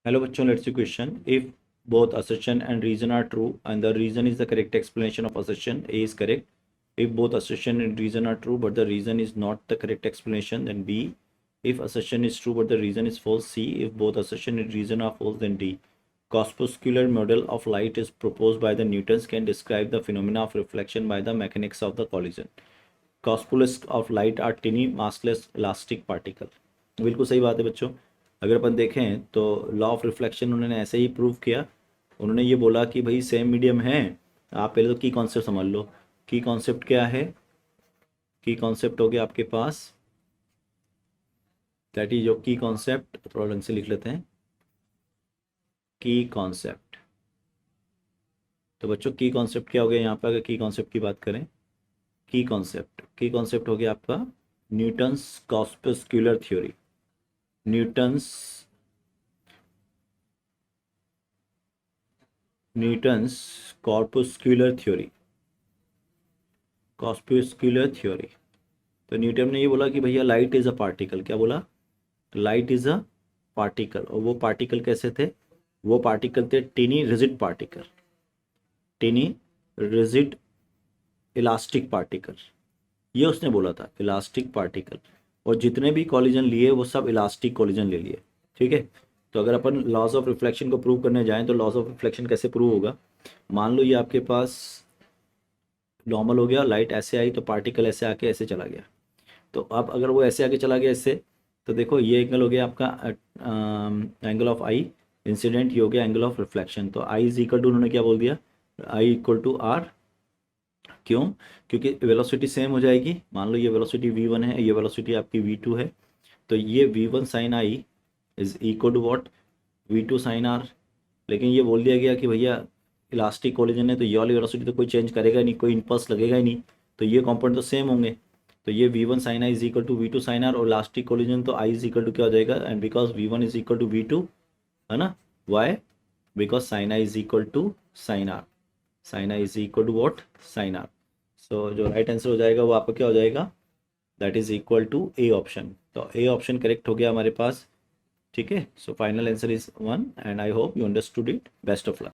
Hello बच्चों, let's see question. If both assertion and reason are true and the reason is the correct explanation of assertion, A is correct. If both assertion and reason are true but the reason is not the correct explanation, then B. If assertion is true but the reason is false, C. If both assertion and reason are false, then D. Corpuscular model of light is proposed by the Newtons can describe the phenomena of reflection by the mechanics of the collision. Corpuscles of light are tiny massless elastic particle. बिल्कुल सही बात है बच्चों। अगर अपन देखें तो law of reflection उन्होंने ऐसे ही प्रूव किया। उन्होंने ये बोला कि भाई सेम मीडियम है। आप पहले तो की कॉन्सेप्ट समझ लो। की कॉन्सेप्ट क्या है? की कॉन्सेप्ट हो गया आपके पास, दैट इज जो की कॉन्सेप्ट, थोड़ा ढंग से लिख लेते हैं। की कॉन्सेप्ट, तो बच्चों की कॉन्सेप्ट क्या हो गया यहाँ पर? अगर की कॉन्सेप्ट की बात करें, की कॉन्सेप्ट हो गया आपका Newton's corpuscular theory. Newton's corpuscular theory, corpuscular theory. तो न्यूटन ने ये बोला कि भैया लाइट इज अ पार्टिकल। क्या बोला? Light is a particle. और वो पार्टिकल कैसे थे? वो पार्टिकल थे टिनी rigid particle, टिनी rigid elastic particle. ये उसने बोला था, इलास्टिक पार्टिकल। और जितने भी कॉलिजन लिए वो सब इलास्टिक कॉलिजन ले लिए। ठीक है। तो अगर अपन लॉज ऑफ रिफ्लेक्शन को प्रूव करने जाएं तो लॉज ऑफ रिफ्लेक्शन कैसे प्रूव होगा? मान लो ये आपके पास नॉर्मल हो गया, लाइट ऐसे आई तो पार्टिकल ऐसे आके ऐसे चला गया। तो अब अगर वो ऐसे आके चला गया इससे, तो देखो ये एंगल हो गया आपका एंगल ऑफ आई इंसिडेंट, ये हो गया एंगल ऑफ रिफ्लेक्शन। तो आई इज इक्वल टू, उन्होंने क्या बोल दिया, आई इक्वल टू आर। क्यों? क्योंकि वेलोसिटी सेम हो जाएगी। मान लो ये वेलोसिटी v1 है, ये वेलोसिटी आपकी v2 है। तो ये v1 sine I is equal to what, v2 sine R. लेकिन ये बोल दिया गया कि भैया इलास्टिक कोलिजन है तो ये वाली वेलोसिटी तो कोई चेंज करेगा नहीं, कोई इम्पल्स लगेगा ही नहीं। तो ये कंपोनेंट तो सेम होंगे। तो ये v1 sine I is equal to v2 sine r, और इलास्टिक कोलिजन तो i इज इक्वल टू क्या हो जाएगा, and because v1 is equal to v2, है ना, why? Because sine I is equal to sine r, sine I is equal to what, sine r. So जो right answer हो जाएगा वो आपका क्या हो जाएगा, that is equal to A option. तो ए ऑप्शन करेक्ट हो गया हमारे पास। ठीक है। So final answer is 1 and I hope you understood it. Best of luck.